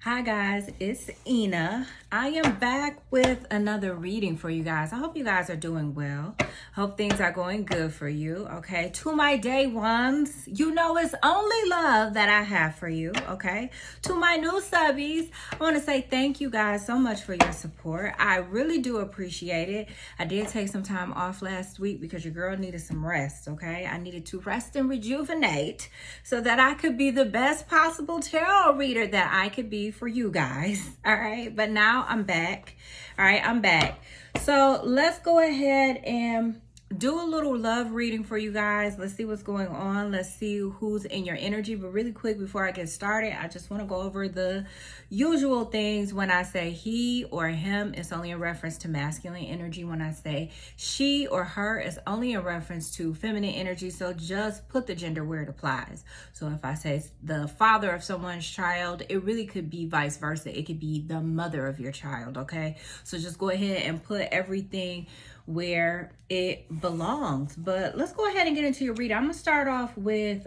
Hi guys, it's Ina. I am back with another reading for you guys. I hope you guys are doing well. Hope things are going good for you. Okay, to my day ones, you know it's only love that I have for you. Okay, to my new subbies, I want to say thank you guys so much for your support. I really do appreciate it. I did take some time off last week because your girl needed some rest. Okay, I needed to rest and rejuvenate so that I could be the best possible tarot reader that I could be for you guys. All right, but now I'm back. All right, I'm back. So let's go ahead and do a little love reading for you guys. Let's see what's going on. Let's see who's in your energy. But really quick, before I get started, I just want to go over the usual things. When I say he or him, it's only a reference to masculine energy. When I say she or her, it's only a reference to feminine energy. So just put the gender where it applies. So if I say the father of someone's child, it really could be vice versa. It could be the mother of your child, okay? So just go ahead and put everything where it belongs. But let's go ahead and get into your reading. I'm gonna start off with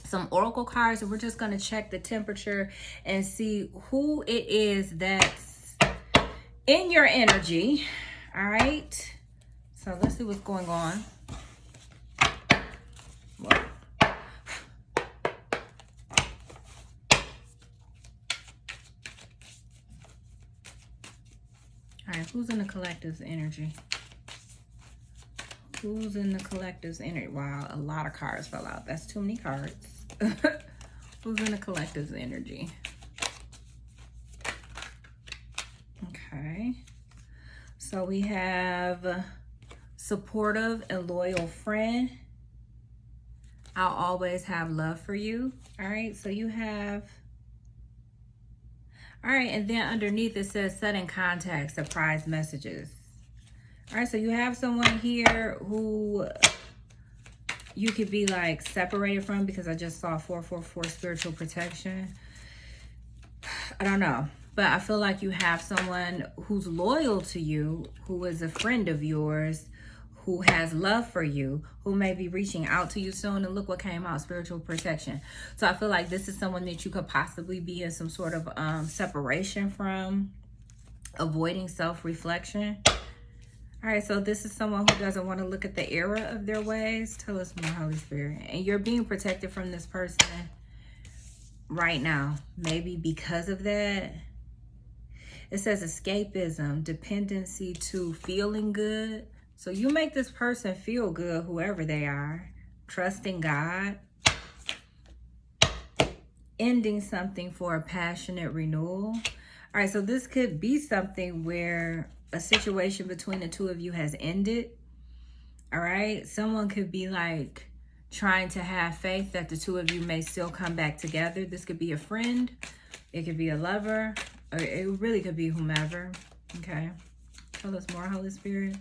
some oracle cards, and we're just gonna check the temperature and see who it is that's in your energy. All right, so let's see what's going on. Whoa. All right, who's in the collective's energy? Who's in the collective's energy? Wow, a lot of cards fell out. That's too many cards. Who's in the collective's energy? Okay. So we have supportive and loyal friend. I'll always have love for you. All right, so you have... All right, and then underneath it says sudden contact, surprise messages. All right, so you have someone here who you could be like separated from, because I just saw 444 spiritual protection. I don't know, but I feel like you have someone who's loyal to you, who is a friend of yours, who has love for you, who may be reaching out to you soon. And look what came out, spiritual protection. So I feel like this is someone that you could possibly be in some sort of separation from, avoiding self-reflection. All right, so this is someone who doesn't want to look at the error of their ways. Tell us more, Holy Spirit. And you're being protected from this person right now. Maybe because of that. It says escapism, dependency to feeling good. So you make this person feel good, whoever they are. Trusting God. Ending something for a passionate renewal. All right, so this could be something where a situation between the two of you has ended. All right, someone could be like trying to have faith that the two of you may still come back together. This could be a friend, it could be a lover, or it really could be whomever. Okay, tell us more, Holy Spirit.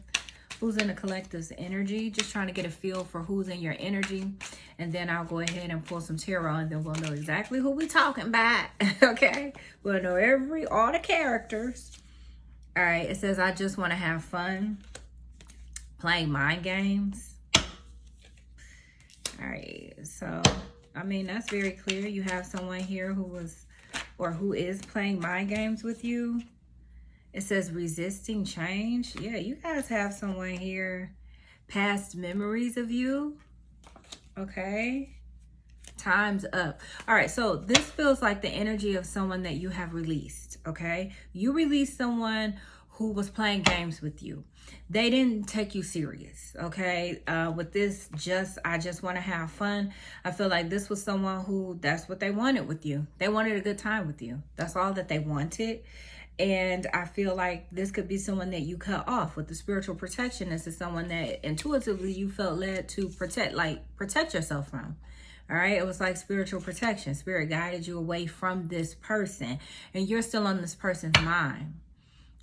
Who's in the collective's energy? Just trying to get a feel for who's in your energy. And then I'll go ahead and pull some tarot, and then we'll know exactly who we talking about. Okay, we'll know all the characters. All right, it says, I just want to have fun playing mind games. All right, so, I mean, that's very clear. You have someone here who was, or who is playing mind games with you. It says resisting change. Yeah, you guys have someone here, past memories of you. Okay. Time's up. All right, so this feels like the energy of someone that you have released, okay? You released someone who was playing games with you. They didn't take you serious, okay? With this, I just want to have fun. I feel like this was someone who, that's what they wanted with you. They wanted a good time with you. That's all that they wanted. And I feel like this could be someone that you cut off with the spiritual protection. This is someone that intuitively you felt led to protect yourself from. All right, it was like spiritual protection. Spirit guided you away from this person, and you're still on this person's mind.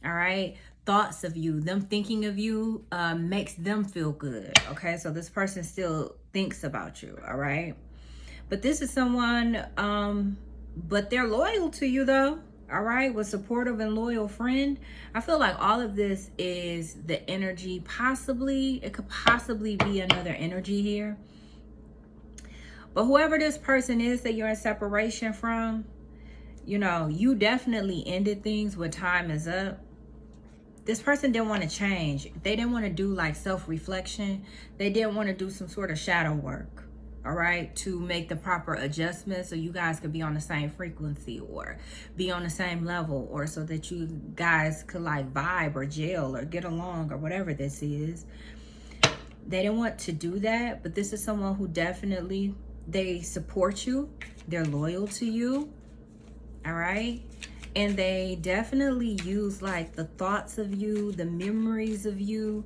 All right, thoughts of you, them thinking of you makes them feel good. Okay, so this person still thinks about you. All right, but this is someone, but they're loyal to you though. All right, with supportive and loyal friend. I feel like all of this is the energy. It could possibly be another energy here. But whoever this person is that you're in separation from, you know, you definitely ended things when time is up. This person didn't want to change. They didn't want to do like self-reflection. They didn't want to do some sort of shadow work, all right, to make the proper adjustments so you guys could be on the same frequency or be on the same level, or so that you guys could like vibe or gel or get along or whatever this is. They didn't want to do that, but this is someone who definitely, they support you. They're loyal to you, all right? And they definitely use like the thoughts of you, the memories of you,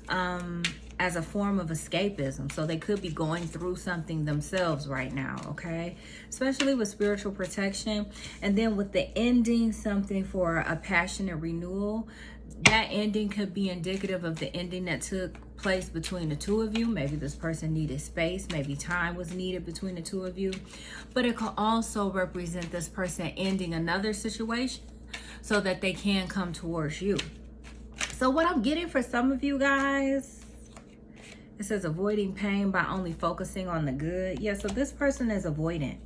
as a form of escapism. So they could be going through something themselves right now, okay? Especially with spiritual protection. And then with the ending, something for a passionate renewal. That ending could be indicative of the ending that took place between the two of you. Maybe this person needed space. Maybe time was needed between the two of you. But it could also represent this person ending another situation so that they can come towards you. So what I'm getting for some of you guys, it says avoiding pain by only focusing on the good. Yeah, so this person is avoidant.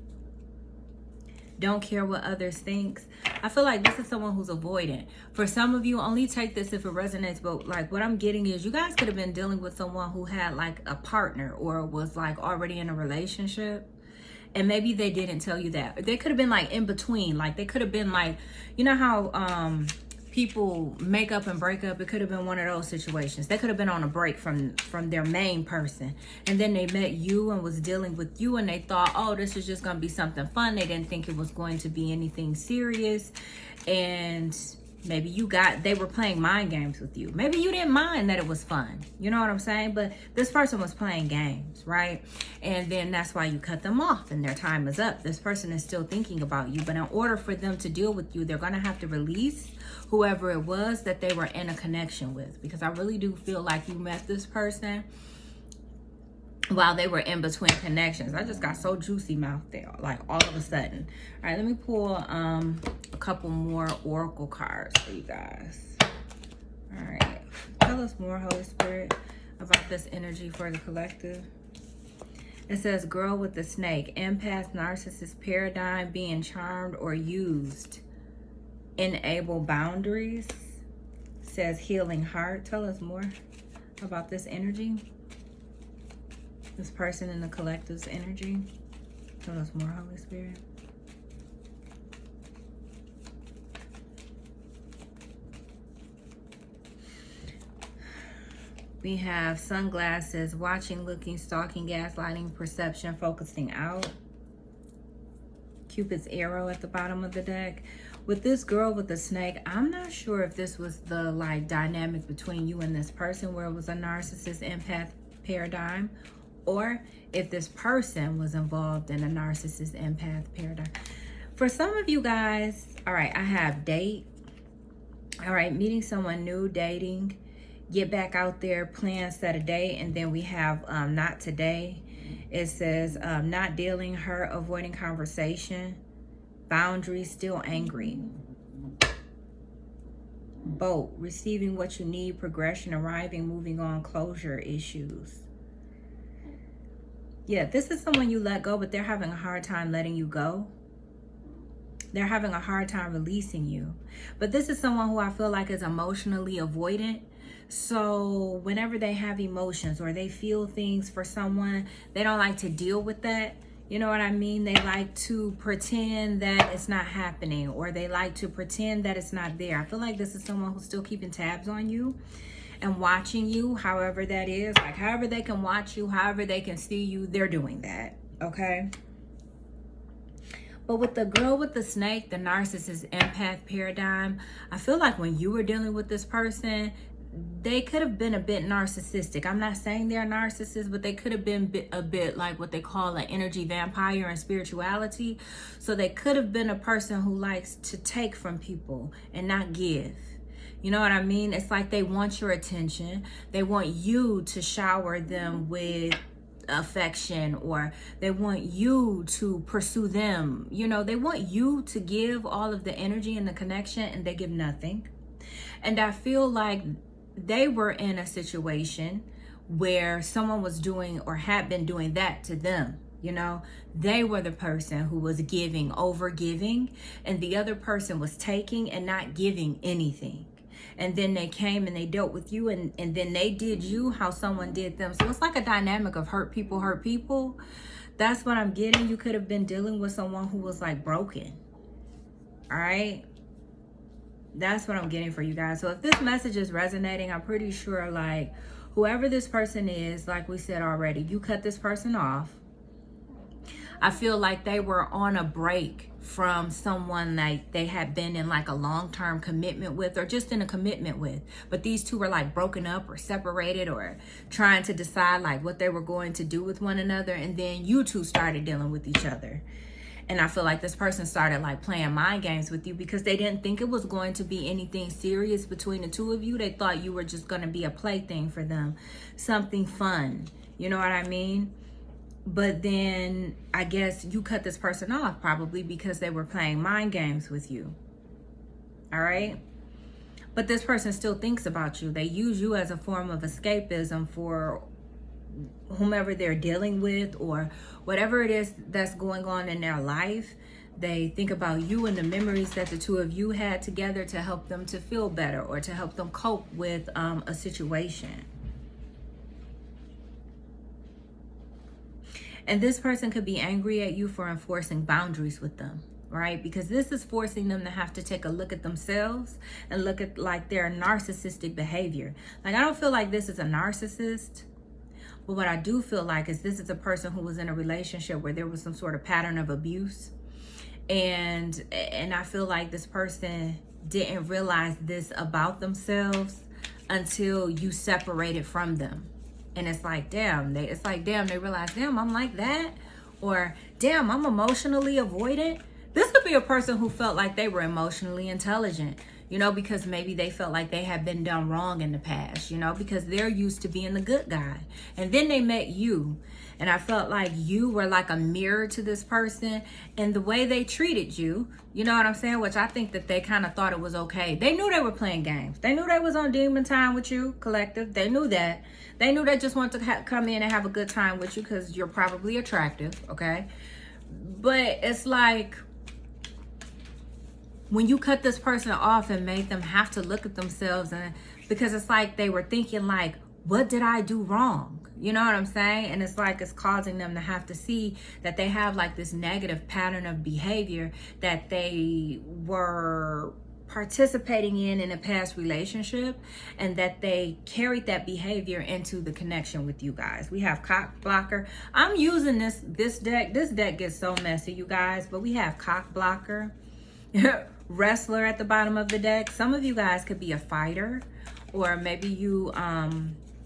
Don't care what others think. I feel like this is someone who's avoidant. For some of you, only take this if it resonates, but like what I'm getting is you guys could have been dealing with someone who had like a partner or was like already in a relationship. And maybe they didn't tell you that. They could have been like in between. Like they could have been like, you know how people make up and break up? It could have been one of those situations. They could have been on a break from their main person. And then they met you and was dealing with you and they thought, oh, this is just going to be something fun. They didn't think it was going to be anything serious. And maybe they were playing mind games with you. Maybe you didn't mind that it was fun. You know what I'm saying? But this person was playing games, right? And then that's why you cut them off and their time is up. This person is still thinking about you. But in order for them to deal with you, they're going to have to release whoever it was that they were in a connection with. Because I really do feel like you met this person while they were in between connections. I just got so juicy mouth there, like all of a sudden. All right, let me pull a couple more oracle cards for you guys. All right, tell us more, Holy Spirit, about this energy for the collective. It says, girl with the snake, empath, narcissist paradigm, being charmed or used. Enable boundaries. It says healing heart. Tell us more about this energy. This person in the collective's energy. Tell us more, Holy Spirit. We have sunglasses, watching, looking, stalking, gaslighting, perception, focusing out. Cupid's arrow at the bottom of the deck. With this girl with the snake, I'm not sure if this was the like dynamic between you and this person where it was a narcissist empath paradigm, or if this person was involved in a narcissist empath paradigm. For some of you guys, all right, I have date. All right, meeting someone new, dating, get back out there, plan, set a date. And then we have not today. It says not dealing, hurt, avoiding conversation, boundaries, still angry. Boat, receiving what you need, progression, arriving, moving on, closure, issues. Yeah, this is someone you let go, but they're having a hard time letting you go. They're having a hard time releasing you. But this is someone who I feel like is emotionally avoidant. So whenever they have emotions or they feel things for someone, they don't like to deal with that. You know what I mean? They like to pretend that it's not happening, or they like to pretend that it's not there. I feel like this is someone who's still keeping tabs on you and watching you, however that is. Like however they can watch you, however they can see you, they're doing that, okay? But with the girl with the snake, the narcissist empath paradigm, I feel like when you were dealing with this person, they could have been a bit narcissistic. I'm not saying they're narcissists, but they could have been a bit like what they call an energy vampire in spirituality. So they could have been a person who likes to take from people and not give. You know what I mean? It's like they want your attention. They want you to shower them with affection, or they want you to pursue them. You know, they want you to give all of the energy and the connection, and they give nothing. And I feel like they were in a situation where someone was doing or had been doing that to them. You know, they were the person who was giving, over giving, and the other person was taking and not giving anything. And then they came and they dealt with you, and then they did you how someone did them. So it's like a dynamic of hurt people hurt people. That's what I'm getting. You could have been dealing with someone who was like broken. All right. That's what I'm getting for you guys. So if this message is resonating, I'm pretty sure like whoever this person is, like we said already, you cut this person off. I feel like they were on a break from someone that they had been in like a long-term commitment with, or just in a commitment with. But these two were like broken up or separated, or trying to decide like what they were going to do with one another. And then you two started dealing with each other. And I feel like this person started like playing mind games with you because they didn't think it was going to be anything serious between the two of you. They thought you were just going to be a plaything for them, something fun. You know what I mean? But then I guess you cut this person off probably because they were playing mind games with you. All right? But this person still thinks about you. They use you as a form of escapism for whomever they're dealing with, or whatever it is that's going on in their life. They think about you and the memories that the two of you had together to help them to feel better, or to help them cope with a situation. And this person could be angry at you for enforcing boundaries with them, right? Because this is forcing them to have to take a look at themselves and look at like their narcissistic behavior. Like, I don't feel like this is a narcissist, but what I do feel like is this is a person who was in a relationship where there was some sort of pattern of abuse. And I feel like this person didn't realize this about themselves until you separated from them. And it's like, damn, they realize, damn, I'm like that. Or, damn, I'm emotionally avoidant. This could be a person who felt like they were emotionally intelligent, you know, because maybe they felt like they had been done wrong in the past, you know, because they're used to being the good guy. And then they met you. And I felt like you were like a mirror to this person, and the way they treated you, you know what I'm saying? Which I think that they kind of thought it was okay. They knew they were playing games. They knew they was on demon time with you, collective. They knew that. They knew they just wanted to come in and have a good time with you because you're probably attractive, okay? But it's like, when you cut this person off and made them have to look at themselves, and because it's like they were thinking like, what did I do wrong? You know what I'm saying? And it's like it's causing them to have to see that they have like this negative pattern of behavior that they were participating in a past relationship, and that they carried that behavior into the connection with you guys. We have cock blocker. I'm using this deck. This deck gets so messy, you guys, but we have cock blocker, wrestler at the bottom of the deck. Some of you guys could be a fighter, or maybe you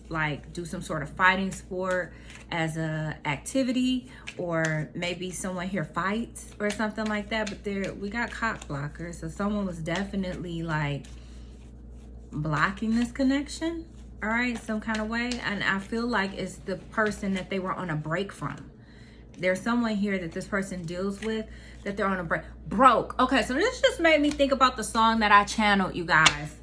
like do some sort of fighting sport as a activity, or maybe someone here fights or something like that. But we got cock blockers, so someone was definitely like blocking this connection, all right, some kind of way. And I feel like it's the person that they were on a break from. There's someone here that this person deals with that they're on a break. Broke. Okay, so this just made me think about the song that I channeled, you guys,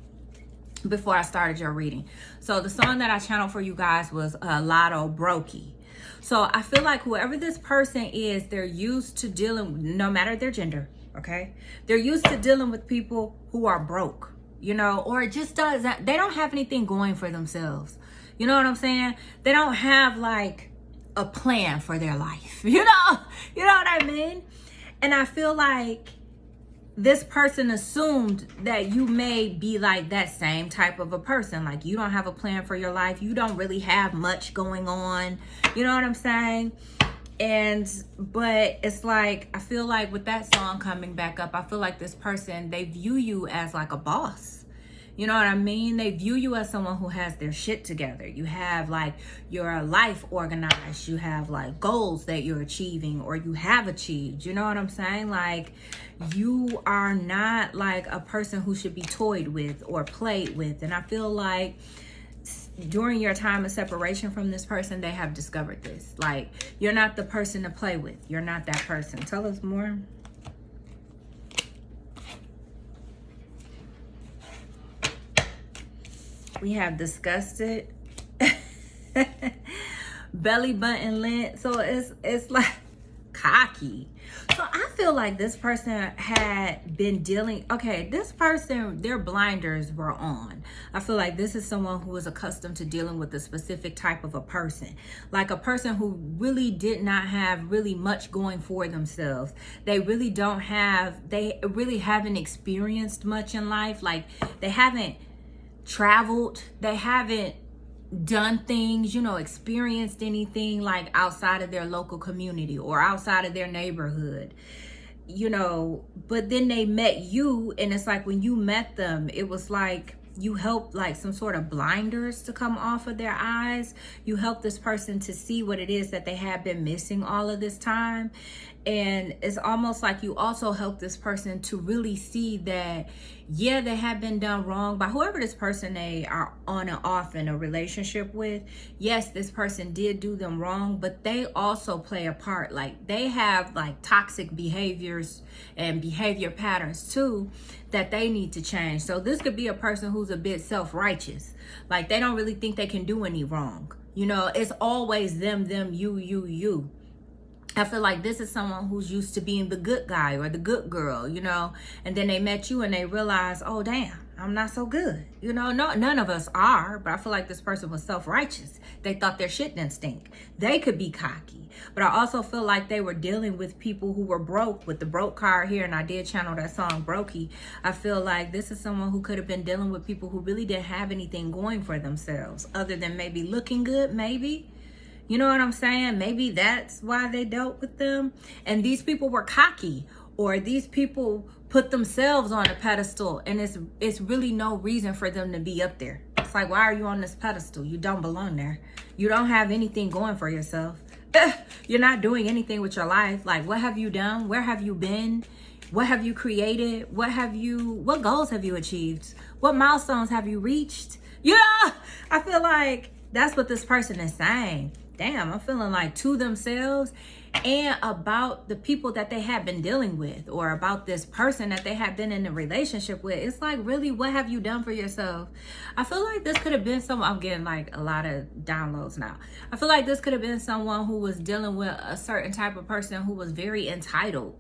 before I started your reading. So the song that I channeled for you guys was Lotto Brokey. So I feel like whoever this person is, they're used to dealing, no matter their gender, okay? They're used to dealing with people who are broke, you know, or it just doesn't, they don't have anything going for themselves. You know what I'm saying? They don't have like a plan for their life, you know what I mean? And I feel like this person assumed that you may be like that same type of a person. Like, you don't have a plan for your life. You don't really have much going on. You know what I'm saying? But it's like, I feel like with that song coming back up, I feel like this person, they view you as like a boss. You know what I mean? They view you as someone who has their shit together. You have like your life organized. You have like goals that you're achieving, or you have achieved. You know what I'm saying? Like, you are not like a person who should be toyed with or played with. And I feel like during your time of separation from this person, they have discovered this. Like, you're not the person to play with. You're not that person. Tell us more. We have disgusted, belly button lint. So it's like, cocky. So I feel like this person had been dealing, okay, this person, their blinders were on. I feel like this is someone who is accustomed to dealing with a specific type of a person. Like a person who really did not have really much going for themselves. They really haven't experienced much in life. Like they haven't traveled, they haven't done things, experienced anything like outside of their local community or outside of their neighborhood, but then they met you, and it's like when you met them, it was like you helped like some sort of blinders to come off of their eyes. You helped this person to see what it is that they have been missing all of this time. And it's almost like you also help this person to really see that, yeah, they have been done wrong by whoever this person they are on and off in a relationship with. Yes, this person did do them wrong, but they also play a part. Like they have like toxic behaviors and behavior patterns too that they need to change. So this could be a person who's a bit self-righteous. Like they don't really think they can do any wrong. It's always them, you. I feel like this is someone who's used to being the good guy or the good girl, and then they met you and they realized, oh, damn, I'm not so good. No, none of us are, but I feel like this person was self-righteous. They thought their shit didn't stink. They could be cocky, but I also feel like they were dealing with people who were broke with the broke card here, and I did channel that song Brokey. I feel like this is someone who could have been dealing with people who really didn't have anything going for themselves other than maybe looking good, maybe. You know what I'm saying? Maybe that's why they dealt with them. And these people were cocky, or these people put themselves on a pedestal, and it's really no reason for them to be up there. It's like, why are you on this pedestal? You don't belong there. You don't have anything going for yourself. You're not doing anything with your life. Like, what have you done? Where have you been? What have you created? What goals have you achieved? What milestones have you reached? I feel like that's what this person is saying. Damn, I'm feeling like to themselves and about the people that they have been dealing with, or about this person that they have been in a relationship with. It's like, really, what have you done for yourself? I feel like this could have been someone, I'm getting like a lot of downloads now. I feel like this could have been someone who was dealing with a certain type of person who was very entitled.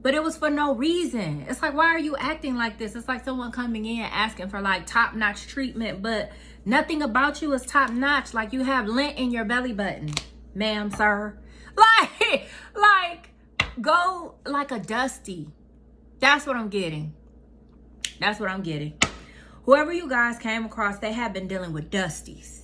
But it was for no reason. It's like, why are you acting like this? It's like someone coming in asking for like top-notch treatment, but nothing about you is top-notch. Like you have lint in your belly button, ma'am, sir. Like go like a dusty. That's what I'm getting. Whoever you guys came across, they have been dealing with dusties.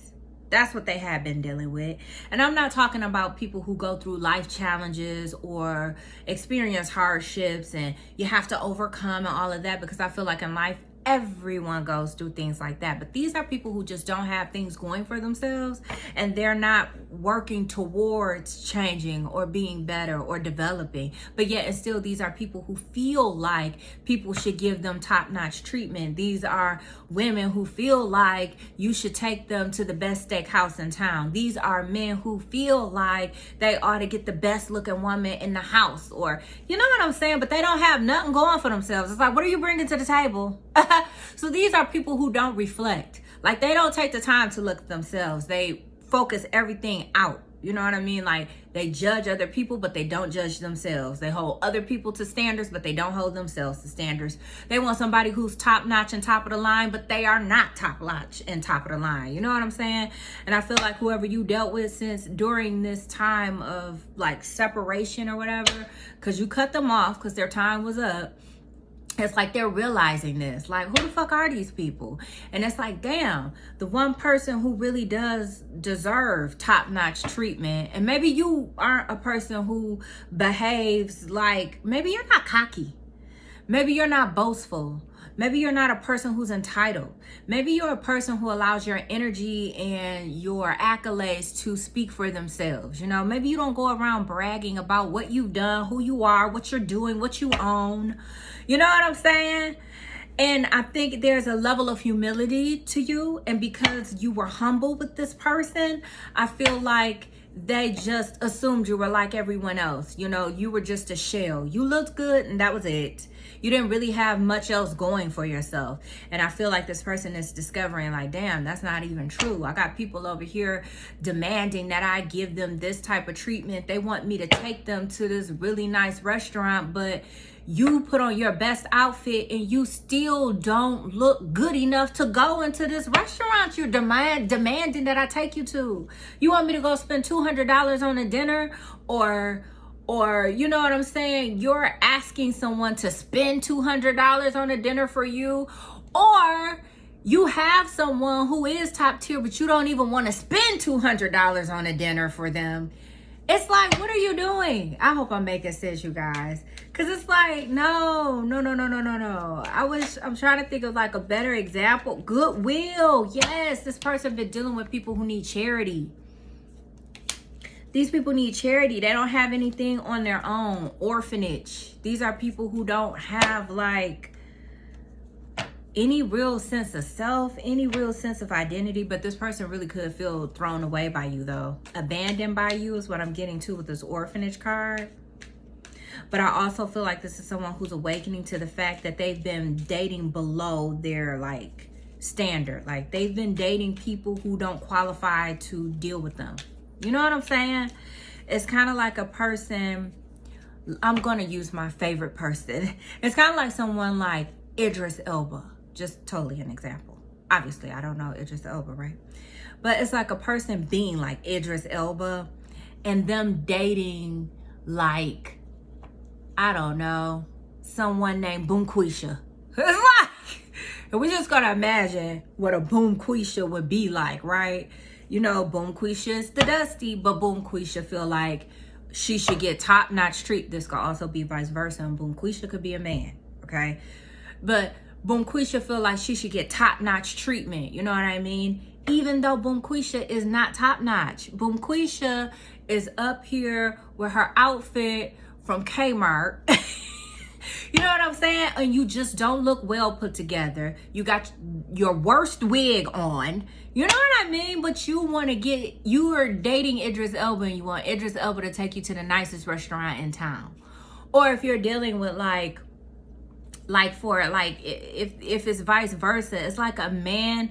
That's what they have been dealing with. And I'm not talking about people who go through life challenges or experience hardships and you have to overcome and all of that, because I feel like in life, everyone goes through things like that. But these are people who just don't have things going for themselves, and they're not working towards changing or being better or developing. But yet and still, these are people who feel like people should give them top-notch treatment. These are women who feel like you should take them to the best steakhouse in town. These are men who feel like they ought to get the best looking woman in the house, or you know what I'm saying? But they don't have nothing going for themselves. It's like, what are you bringing to the table? So these are people who don't reflect. Like they don't take the time to look at themselves. They focus everything out. You know what I mean? Like they judge other people, but they don't judge themselves. They hold other people to standards, but they don't hold themselves to standards. They want somebody who's top notch and top of the line, but they are not top notch and top of the line. You know what I'm saying? And I feel like whoever you dealt with since during this time of like separation or whatever, because you cut them off because their time was up. It's like they're realizing this. Like, who the fuck are these people? And it's like, damn, the one person who really does deserve top-notch treatment. And maybe you aren't a person who behaves like, maybe you're not cocky. Maybe you're not boastful. Maybe you're not a person who's entitled. Maybe you're a person who allows your energy and your accolades to speak for themselves. Maybe you don't go around bragging about what you've done, who you are, what you're doing, what you own. You know what I'm saying? And I think there's a level of humility to you. And because you were humble with this person, I feel like they just assumed you were like everyone else. You were just a shell. You looked good and that was it. You didn't really have much else going for yourself. And I feel like this person is discovering like, damn, that's not even true. I got people over here demanding that I give them this type of treatment. They want me to take them to this really nice restaurant, but you put on your best outfit and you still don't look good enough to go into this restaurant you're demanding that I take you to. You want me to go spend $200 on a dinner, or you know what I'm saying? You're asking someone to spend $200 on a dinner for you, or you have someone who is top tier, but you don't even want to spend $200 on a dinner for them. It's like, what are you doing? I hope I'm making sense, you guys. Because it's like, no. I'm trying to think of like a better example. Goodwill. Yes, this person been dealing with people who need charity. These people need charity. They don't have anything on their own. Orphanage. These are people who don't have like any real sense of self, any real sense of identity. But this person really could feel thrown away by you though. Abandoned by you is what I'm getting to with this orphanage card. But I also feel like this is someone who's awakening to the fact that they've been dating below their like standard. Like they've been dating people who don't qualify to deal with them. You know what I'm saying? It's kind of like a person, I'm going to use my favorite person. It's kind of like someone like Idris Elba. Just totally an example. Obviously, I don't know Idris Elba, right? But it's like a person being like Idris Elba and them dating like, I don't know, someone named Boomquisha. It's like, and we're just gonna imagine what a Boomquisha would be like, right? You know, Boomquisha is the dusty, but Boomquisha feel like she should get top-notch treatment. This could also be vice versa, and Boomquisha could be a man, okay? But Boomquisha feel like she should get top-notch treatment, you know what I mean? Even though Boomquisha is not top-notch. Boomquisha is up here with her outfit from Kmart. You know what I'm saying? And you just don't look well put together. You got your worst wig on. You know what I mean? But you are dating Idris Elba and you want Idris Elba to take you to the nicest restaurant in town. Or if you're dealing with if it's vice versa, it's like a man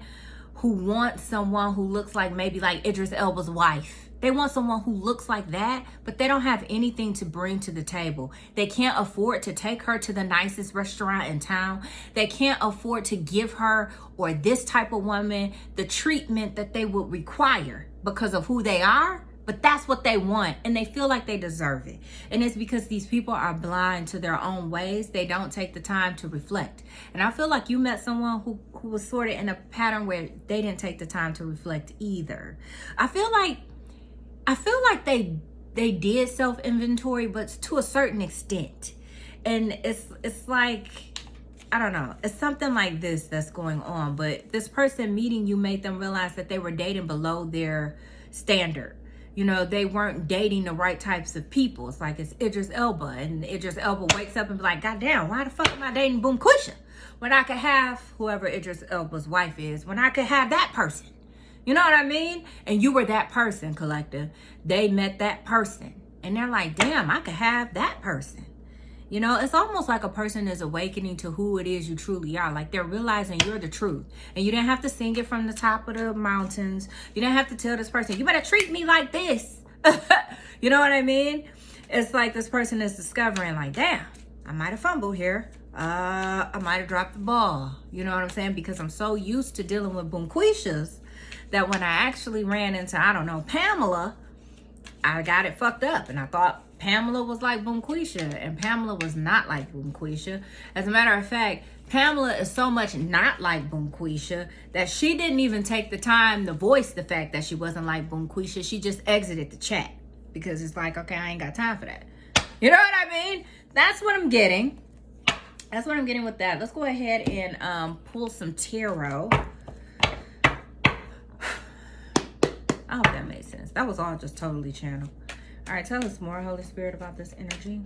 who wants someone who looks like maybe like Idris Elba's wife. They want someone who looks like that, but they don't have anything to bring to the table. They can't afford to take her to the nicest restaurant in town. They can't afford to give her or this type of woman the treatment that they would require because of who they are. But that's what they want, and they feel like they deserve it. And it's because these people are blind to their own ways. They don't take the time to reflect. And I feel like you met someone who was sort of in a pattern where they didn't take the time to reflect either. I feel like they did self-inventory, but to a certain extent. And it's like, I don't know, it's something like this that's going on. But this person meeting you made them realize that they were dating below their standard. You know, they weren't dating the right types of people. It's like it's Idris Elba, and Idris Elba wakes up and be like, God damn, why the fuck am I dating Boomquisha? When I could have whoever Idris Elba's wife is, when I could have that person. You know what I mean? And you were that person, collective. They met that person. And they're like, damn, I could have that person. You know, it's almost like a person is awakening to who it is you truly are. Like they're realizing you're the truth. And you didn't have to sing it from the top of the mountains. You didn't have to tell this person, you better treat me like this. You know what I mean? It's like this person is discovering like, damn, I might have fumbled here. I might have dropped the ball. You know what I'm saying? Because I'm so used to dealing with Boomquishas that when I actually ran into, I don't know, Pamela, I got it fucked up. And I thought Pamela was like Boomquisha, and Pamela was not like Boomquisha. As a matter of fact, Pamela is so much not like Boomquisha that she didn't even take the time to voice the fact that she wasn't like Boomquisha. She just exited the chat because it's like, okay, I ain't got time for that. You know what I mean? That's what I'm getting. That's what I'm getting with that. Let's go ahead and pull some tarot. I hope that made sense. That was all just totally channeled. All right, tell us more, Holy Spirit, about this energy.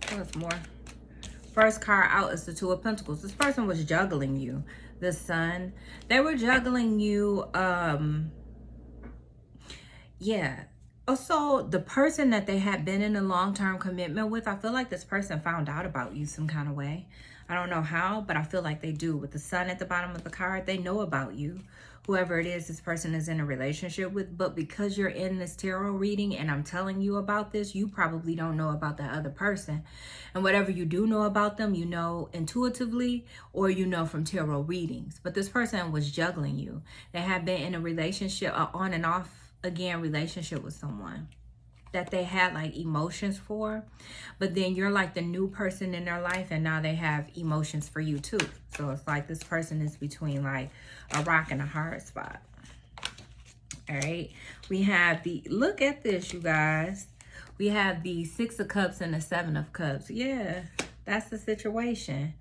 Tell us more. First card out is the Two of Pentacles. This person was juggling you. The Sun. They were juggling you. Yeah. Also, the person that they had been in a long-term commitment with, I feel like this person found out about you some kind of way. I don't know how, but I feel like they do. With the sun at the bottom of the card, they know about you. Whoever it is, this person is in a relationship with. But because you're in this tarot reading and I'm telling you about this, you probably don't know about that other person. And whatever you do know about them, you know intuitively or you know from tarot readings. But this person was juggling you. They had been in a relationship, on and off again relationship with someone that they had like emotions for, but then you're like the new person in their life and now they have emotions for you too. So it's like this person is between like a rock and a hard spot. All right, we have the, look at this, you guys, we have the 6 of Cups and the 7 of Cups. Yeah, that's the situation.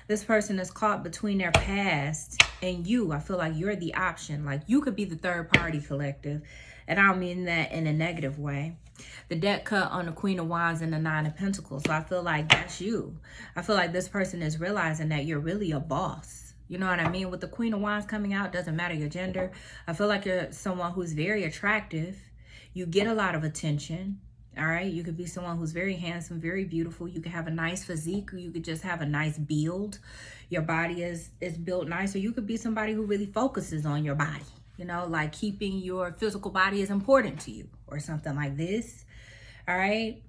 This person is caught between their past and you. I feel like you're the option. Like you could be the third party, collective. And I don't mean that in a negative way. The deck cut on the Queen of Wands and the 9 of Pentacles. So I feel like that's you. I feel like this person is realizing that you're really a boss. You know what I mean? With the Queen of Wands coming out, doesn't matter your gender. I feel like you're someone who's very attractive. You get a lot of attention. All right, you could be someone who's very handsome, very beautiful. You could have a nice physique, or you could just have a nice build. Your body is built nice, or you could be somebody who really focuses on your body. You know, like keeping your physical body is important to you or something like this. All right.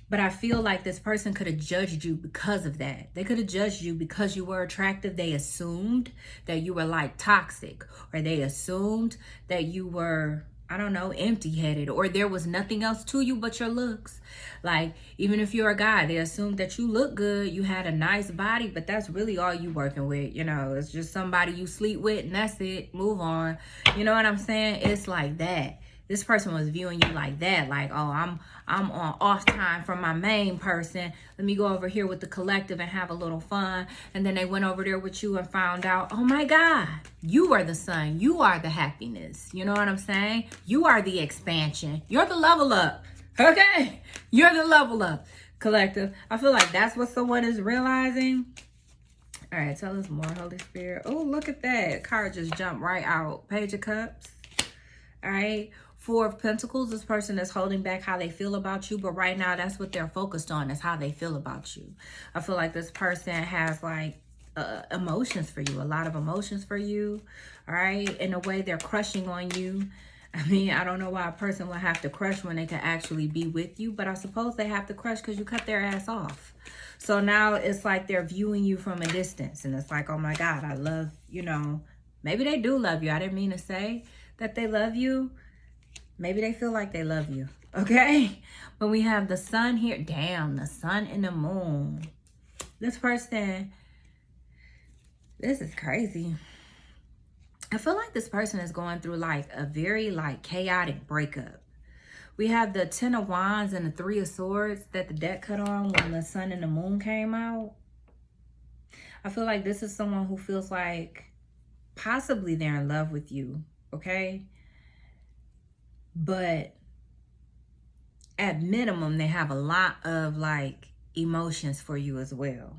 But I feel like this person could have judged you because of that. They could have judged you because you were attractive. They assumed that you were like toxic, or they assumed that you were, I don't know, empty-headed, or there was nothing else to you but your looks. Like, even if you're a guy, they assumed that you look good, you had a nice body, but that's really all you working with. You know, it's just somebody you sleep with and that's it. Move on. You know what I'm saying? It's like that. This person was viewing you like that. Like, oh, I'm on off time from my main person. Let me go over here with the collective and have a little fun. And then they went over there with you and found out, oh my God, you are the sun. You are the happiness. You know what I'm saying? You are the expansion. You're the level up. Okay? You're the level up, collective. I feel like that's what someone is realizing. All right, tell us more, Holy Spirit. Oh, look at that. Card just jumped right out. Page of Cups. All right. 4 of Pentacles. This person is holding back how they feel about you, but right now that's what they're focused on, is how they feel about you. I feel like this person has like emotions for you, a lot of emotions for you. All right. In a way, they're crushing on you. I mean, I don't know why a person would have to crush when they can actually be with you, but I suppose they have to crush because you cut their ass off. So now it's like they're viewing you from a distance, and it's like, oh my God, I love, you know, maybe they do love you. I didn't mean to say that they love you. Maybe they feel like they love you. Okay. But we have the sun here. Damn, the sun and the moon. This person, this is crazy. I feel like this person is going through like a very like chaotic breakup. We have the 10 of Wands and the 3 of Swords that the deck cut on when the sun and the moon came out. I feel like this is someone who feels like possibly they're in love with you. Okay. But at minimum, they have a lot of like emotions for you as well.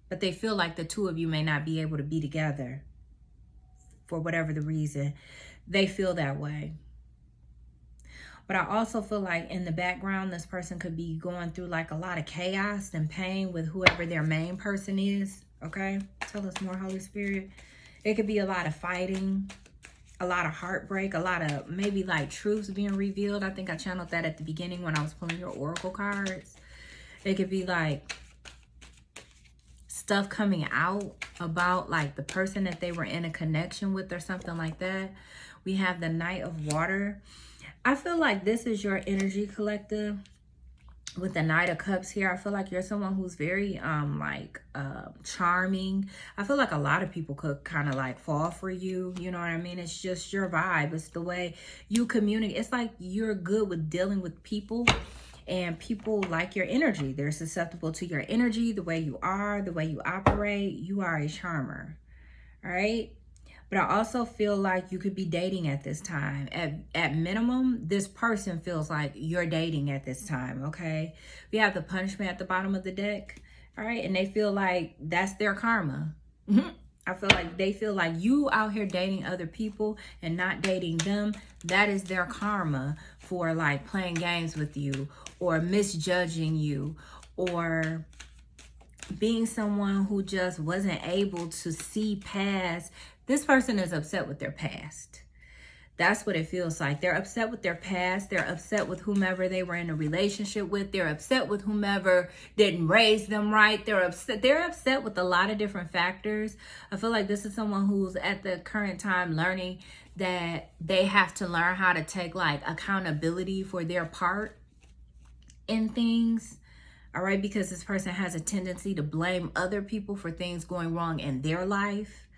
But they feel like the two of you may not be able to be together for whatever the reason. They feel that way. But I also feel like in the background, this person could be going through like a lot of chaos and pain with whoever their main person is. Okay? Tell us more, Holy Spirit. It could be a lot of fighting, a lot of heartbreak, a lot of maybe like truths being revealed. I think I channeled that at the beginning when I was pulling your oracle cards. It could be like stuff coming out about like the person that they were in a connection with or something like that. We have the Knight of Water. I feel like this is your energy, collective. With the Knight of Cups here, I feel like you're someone who's very charming. I feel like a lot of people could kind of like fall for you. You know what I mean? It's just your vibe. It's the way you communicate. It's like you're good with dealing with people, and people like your energy. They're susceptible to your energy, the way you are, the way you operate. You are a charmer. All right. But I also feel like you could be dating at this time. At minimum, this person feels like you're dating at this time, okay? We have the Punishment at the bottom of the deck, all right? And they feel like that's their karma. I feel like they feel like you out here dating other people and not dating them. That is their karma for like playing games with you or misjudging you or being someone who just wasn't able to see past. This person is upset with their past. That's what it feels like. They're upset with their past. They're upset with whomever they were in a relationship with. They're upset with whomever didn't raise them right. They're upset with a lot of different factors. I feel like this is someone who's at the current time learning that they have to learn how to take like accountability for their part in things. All right, because this person has a tendency to blame other people for things going wrong in their life.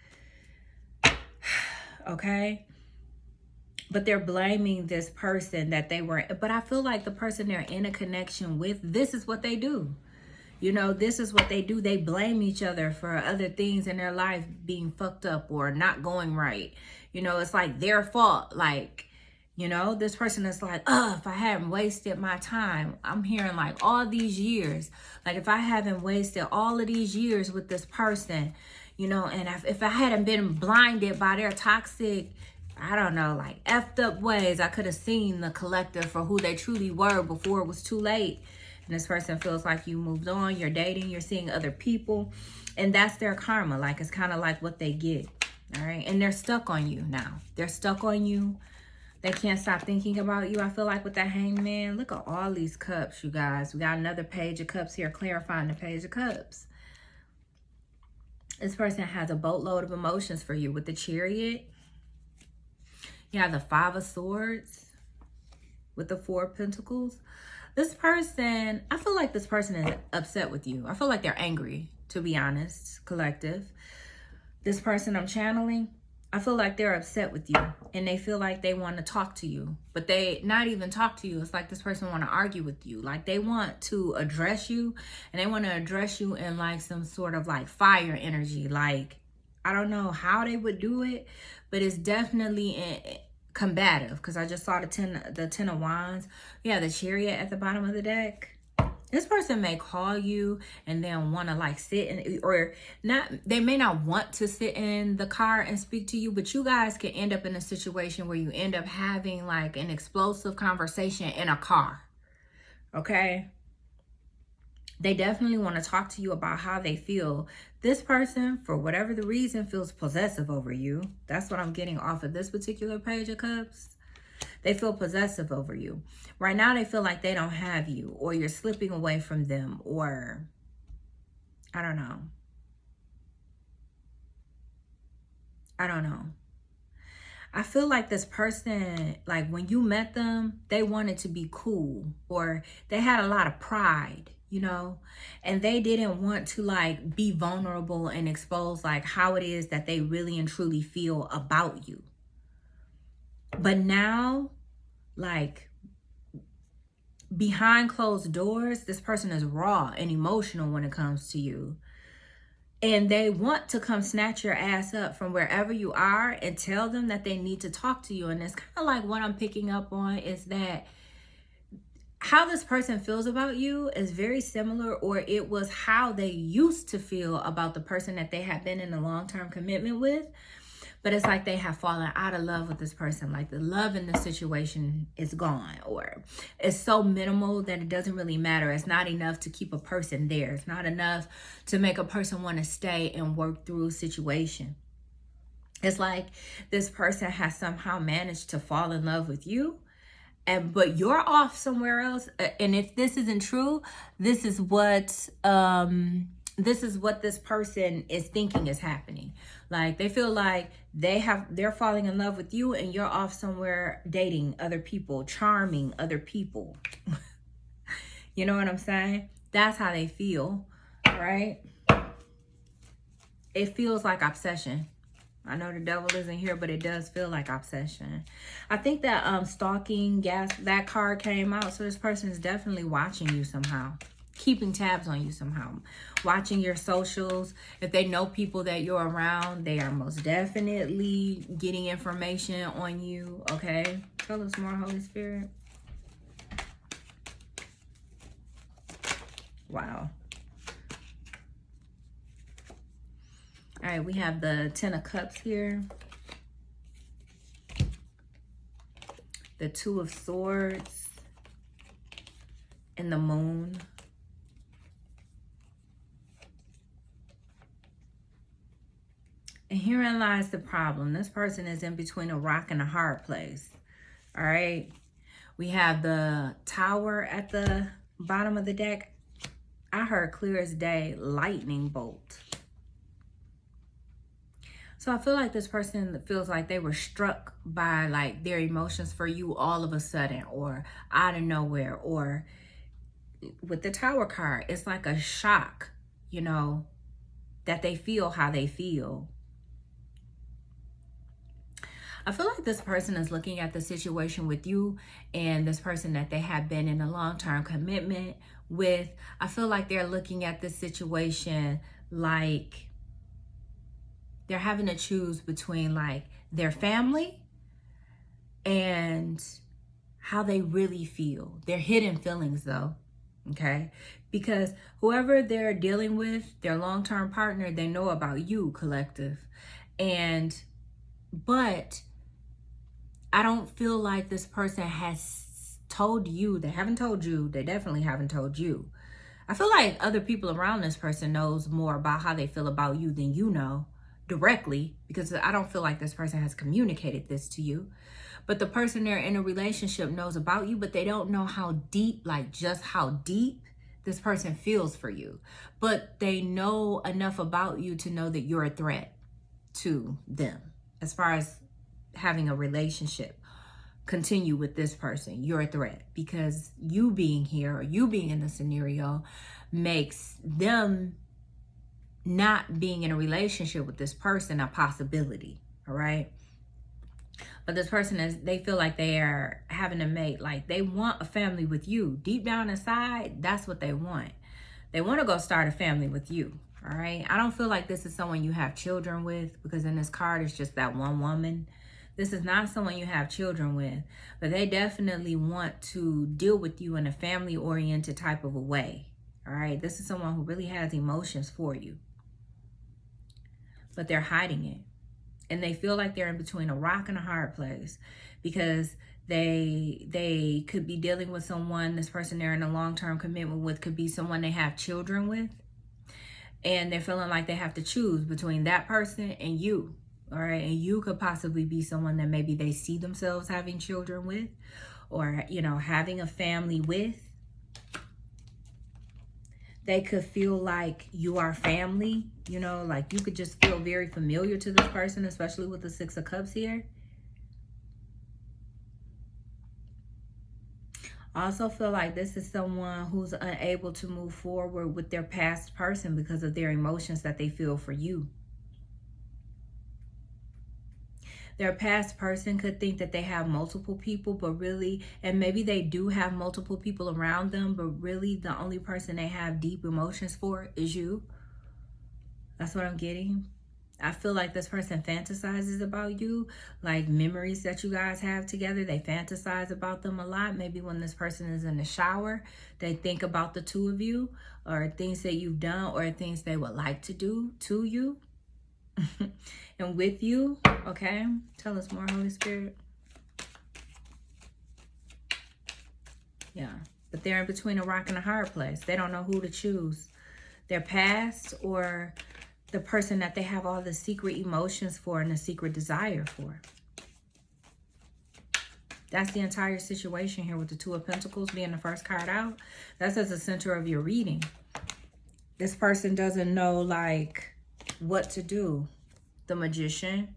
Okay. But they're blaming this person that they were, but I feel like the person they're in a connection with, this is what they do. You know, this is what they do. They blame each other for other things in their life being fucked up or not going right. You know, it's like their fault. Like, you know, this person is like, oh, if I hadn't wasted my time, I'm hearing like all these years, like if I haven't wasted all of these years with this person, you know, and if I hadn't been blinded by their toxic, I don't know, like effed up ways, I could have seen the collective for who they truly were before it was too late. And this person feels like you moved on, you're dating, you're seeing other people, and that's their karma. Like it's kind of like what they get. All right. And they're stuck on you now. They're stuck on you. They can't stop thinking about you. I feel like with that hangman, look at all these cups, you guys. We got another page of cups here, clarifying the page of cups. This person has a boatload of emotions for you with the chariot. You have the 5 of Swords with the 4 of Pentacles. This person, I feel like this person is upset with you. I feel like they're angry, to be honest, collective. This person I'm channeling, I feel like they're upset with you and they feel like they want to talk to you, but they not even talk to you. It's like this person want to argue with you. Like they want to address you and they want to address you in like some sort of like fire energy. Like, I don't know how they would do it, but it's definitely combative because I just saw the 10 of Wands. Yeah, the Chariot at the bottom of the deck. This person may call you and then want to like sit in, or not, they may not want to sit in the car and speak to you, but you guys can end up in a situation where you end up having like an explosive conversation in a car. Okay? They definitely want to talk to you about how they feel. This person, for whatever the reason, feels possessive over you. That's what I'm getting off of this particular page of cups. They feel possessive over you. Right now, they feel like they don't have you, or you're slipping away from them, or I don't know. I don't know. I feel like this person, like when you met them, they wanted to be cool, or they had a lot of pride, you know, and they didn't want to like be vulnerable and expose like how it is that they really and truly feel about you. But now, like behind closed doors, this person is raw and emotional when it comes to you. And they want to come snatch your ass up from wherever you are and tell them that they need to talk to you. And it's kind of like what I'm picking up on is that how this person feels about you is very similar, or it was how they used to feel about the person that they have been in a long-term commitment with. But it's like they have fallen out of love with this person. Like the love in the situation is gone, or it's so minimal that it doesn't really matter. It's not enough to keep a person there. It's not enough to make a person want to stay and work through a situation. It's like this person has somehow managed to fall in love with you, but you're off somewhere else. And if this isn't true, this is what this person is thinking is happening. Like they feel like they're falling in love with you and you're off somewhere dating other people, charming other people. You know what I'm saying? That's how they feel, right? It feels like obsession. I know the devil isn't here, but it does feel like obsession. I think that stalking that card came out, so this person is definitely watching you somehow, keeping tabs on you somehow, watching your socials. If they know people that you're around, they are most definitely getting information on you. Okay, tell us more, Holy Spirit. Wow. All All right, we have the Ten of Cups here. The Two of Swords. And the Moon. And herein lies the problem. This person is in between a rock and a hard place. All right. We have the Tower at the bottom of the deck. I heard clear as day, lightning bolt. So I feel like this person feels like they were struck by like their emotions for you all of a sudden or out of nowhere. Or with the Tower card, it's like a shock, you know, that they feel how they feel. I feel like this person is looking at the situation with you and this person that they have been in a long-term commitment with. I feel like they're looking at this situation like they're having to choose between like their family and how they really feel. Their hidden feelings though, okay? Because whoever they're dealing with, their long-term partner, they know about you, collective. But I don't feel like this person has told you. They haven't told you. They definitely haven't told you. I feel like other people around this person knows more about how they feel about you than you know directly, because I don't feel like this person has communicated this to you. But the person they're in a relationship knows about you, but they don't know how deep, like just how deep this person feels for you. But they know enough about you to know that you're a threat to them as far as having a relationship continue with this person. You're a threat because you being here or you being in the scenario makes them not being in a relationship with this person a possibility. All right. But this person they feel like they are having to make, like they want a family with you. Deep down inside, that's what they want. They want to go start a family with you. All right. I don't feel like this is someone you have children with, because in this card, it's just that one woman. This is not someone you have children with, but they definitely want to deal with you in a family-oriented type of a way. All right. This is someone who really has emotions for you, but they're hiding it. And they feel like they're in between a rock and a hard place, because they could be dealing with someone, this person they're in a long-term commitment with could be someone they have children with. And they're feeling like they have to choose between that person and you. All right. And you could possibly be someone that maybe they see themselves having children with, or, you know, having a family with. They could feel like you are family, you know, like you could just feel very familiar to this person, especially with the Six of Cups here. I also feel like this is someone who's unable to move forward with their past person because of their emotions that they feel for you. Their past person could think that they have multiple people, but really, and maybe they do have multiple people around them, but really the only person they have deep emotions for is you. That's what I'm getting. I feel like this person fantasizes about you, like memories that you guys have together. They fantasize about them a lot. Maybe when this person is in the shower, they think about the two of you, or things that you've done, or things they would like to do to you. And with you, okay? Tell us more, Holy Spirit. Yeah, but they're in between a rock and a hard place. They don't know who to choose. Their past or the person that they have all the secret emotions for and the secret desire for. That's the entire situation here with the Two of Pentacles being the first card out. That's at the center of your reading. This person doesn't know, like, what to do. The Magician.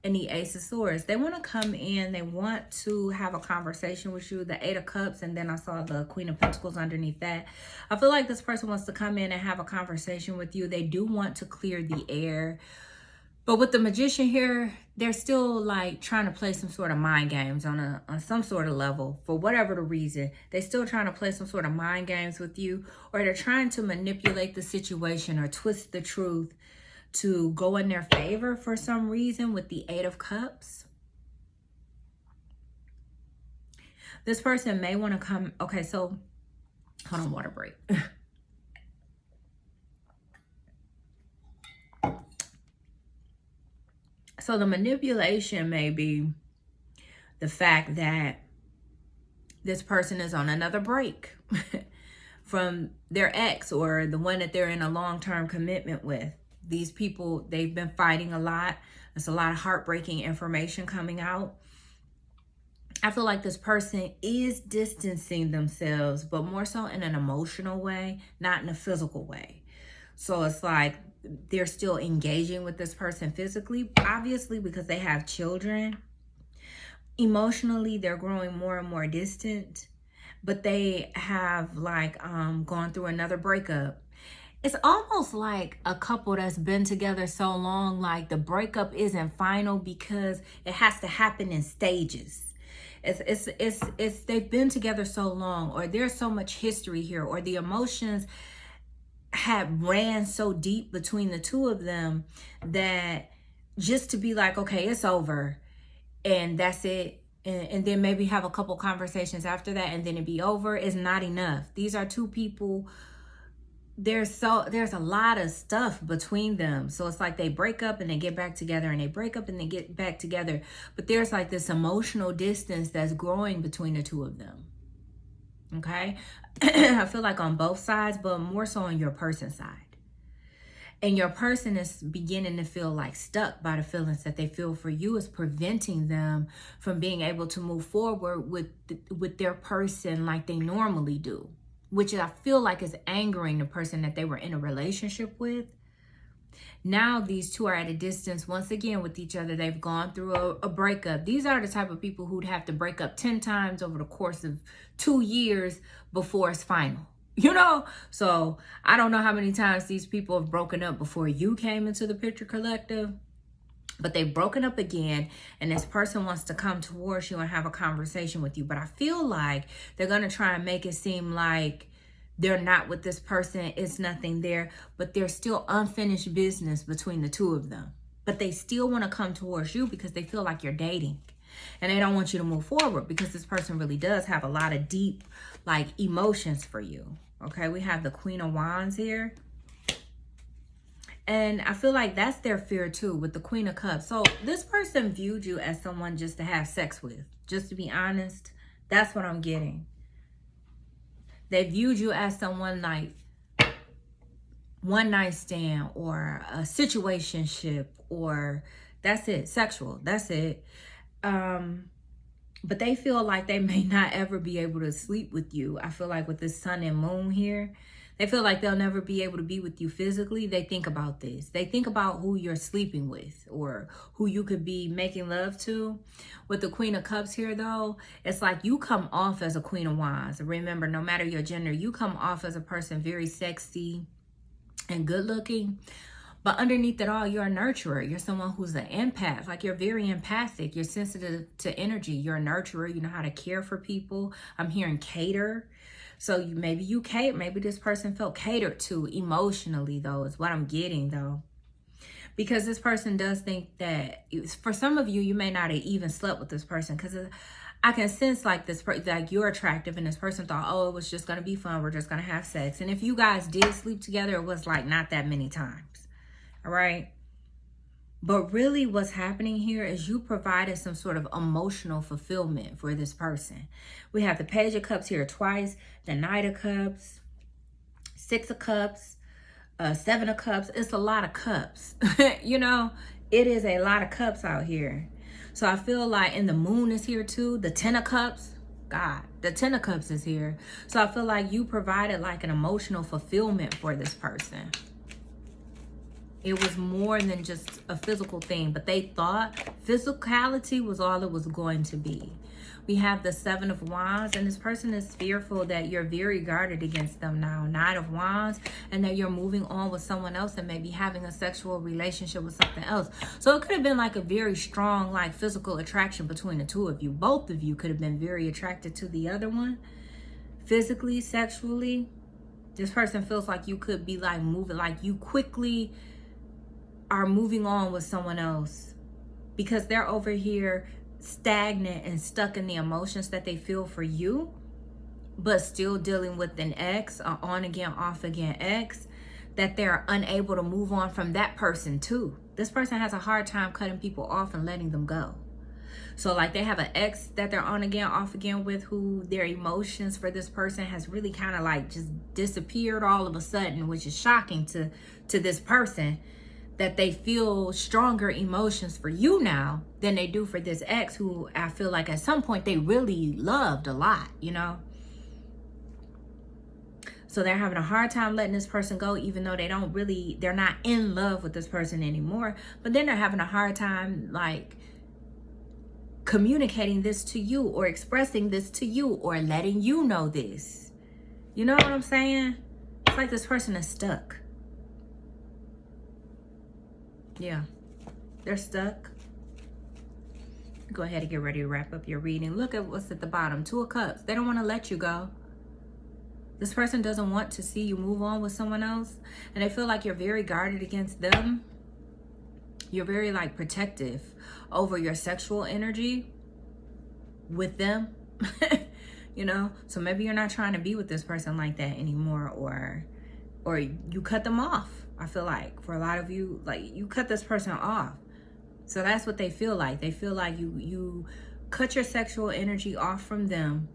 And the Ace of Swords. They want to come in. They want to have a conversation with you. The Eight of Cups. And then I saw the Queen of Pentacles underneath that. I feel like this person wants to come in and have a conversation with you. They do want to clear the air. But with the Magician here, they're still like trying to play some sort of mind games on some sort of level. For whatever the reason, they're still trying to play some sort of mind games with you. Or they're trying to manipulate the situation or twist the truth to go in their favor for some reason with the Eight of Cups. This person may want to come. Okay, so hold on, water break. So the manipulation may be the fact that this person is on another break from their ex or the one that they're in a long-term commitment with. These people, they've been fighting a lot. There's a lot of heartbreaking information coming out. I feel like this person is distancing themselves, but more so in an emotional way, not in a physical way. So it's like they're still engaging with this person physically, obviously, because they have children. Emotionally, they're growing more and more distant, but they have like gone through another breakup. It's almost like a couple that's been together so long, like the breakup isn't final because it has to happen in stages. It's they've been together so long, or there's so much history here, or the emotions had ran so deep between the two of them that just to be like, okay, it's over and that's it, and then maybe have a couple conversations after that and then it be over is not enough. These are two people, there's a lot of stuff between them. So it's like they break up and they get back together, and they break up and they get back together. But there's like this emotional distance that's growing between the two of them. Okay? I feel like on both sides, but more so on your person's side. And your person is beginning to feel like stuck by the feelings that they feel for you, is preventing them from being able to move forward with their person like they normally do, which I feel like is angering the person that they were in a relationship with. Now these two are at a distance once again with each other. They've gone through a breakup. These are the type of people who'd have to break up 10 times over the course of 2 years before it's final. You know? So I don't know how many times these people have broken up before you came into the picture, collective. But they've broken up again, and this person wants to come towards you and have a conversation with you. But I feel like they're going to try and make it seem like they're not with this person. It's nothing there, but there's still unfinished business between the two of them. But they still want to come towards you because they feel like you're dating. And they don't want you to move forward because this person really does have a lot of deep, like, emotions for you. Okay, we have the Queen of Wands here. And I feel like that's their fear too, with the Queen of Cups. So this person viewed you as someone just to have sex with. Just to be honest, that's what I'm getting. They viewed you as someone like one night stand or a situationship, or that's it, sexual, that's it. But they feel like they may not ever be able to sleep with you. I feel like with this sun and moon here, they feel like they'll never be able to be with you physically. They think about this. They think about who you're sleeping with or who you could be making love to. With the Queen of Cups here, though, it's like you come off as a Queen of Wands. Remember, no matter your gender, you come off as a person very sexy and good looking. But underneath it all, you're a nurturer. You're someone who's an empath. Like, you're very empathic. You're sensitive to energy. You're a nurturer. You know how to care for people. I'm hearing cater. So maybe you cater. Maybe this person felt catered to emotionally, though, is what I'm getting, though. Because this person does think that, for some of you, you may not have even slept with this person. Because I can sense like like you're attractive, and this person thought, oh, it was just going to be fun. We're just going to have sex. And if you guys did sleep together, it was like not that many times. All right. But really what's happening here is you provided some sort of emotional fulfillment for this person. We have the Page of Cups here twice, the Knight of Cups, 6 of Cups, 7 of Cups. It's a lot of cups. You know, it is a lot of cups out here. So I feel like, and the moon is here too. The 10 of Cups, God, the 10 of Cups is here. So I feel like you provided like an emotional fulfillment for this person. It was more than just a physical thing, but they thought physicality was all it was going to be. We have the 7 of Wands, and this person is fearful that you're very guarded against them now. 9 of Wands, and that you're moving on with someone else and maybe having a sexual relationship with something else. So it could have been like a very strong, like, physical attraction between the two of you. Both of you could have been very attracted to the other one, physically, sexually. This person feels like you could be like moving, like you quickly are moving on with someone else because they're over here stagnant and stuck in the emotions that they feel for you, but still dealing with an ex, on again, off again ex, that they're unable to move on from that person too. This person has a hard time cutting people off and letting them go. So like they have an ex that they're on again, off again with, who their emotions for this person has really kind of like just disappeared all of a sudden, which is shocking to this person, that they feel stronger emotions for you now than they do for this ex, who I feel like at some point they really loved a lot, you know? So they're having a hard time letting this person go, even though they're not in love with this person anymore. But then they're having a hard time like communicating this to you, or expressing this to you, or letting you know this. You know what I'm saying? It's like this person is stuck. Yeah, they're stuck. Go ahead and get ready to wrap up your reading. Look at what's at the bottom. 2 of Cups. They don't want to let you go. This person doesn't want to see you move on with someone else. And they feel like you're very guarded against them. You're very like protective over your sexual energy with them. You know, so maybe you're not trying to be with this person like that anymore, or you cut them off. I feel like for a lot of you, like you cut this person off. So that's what they feel like. They feel like you cut your sexual energy off from them,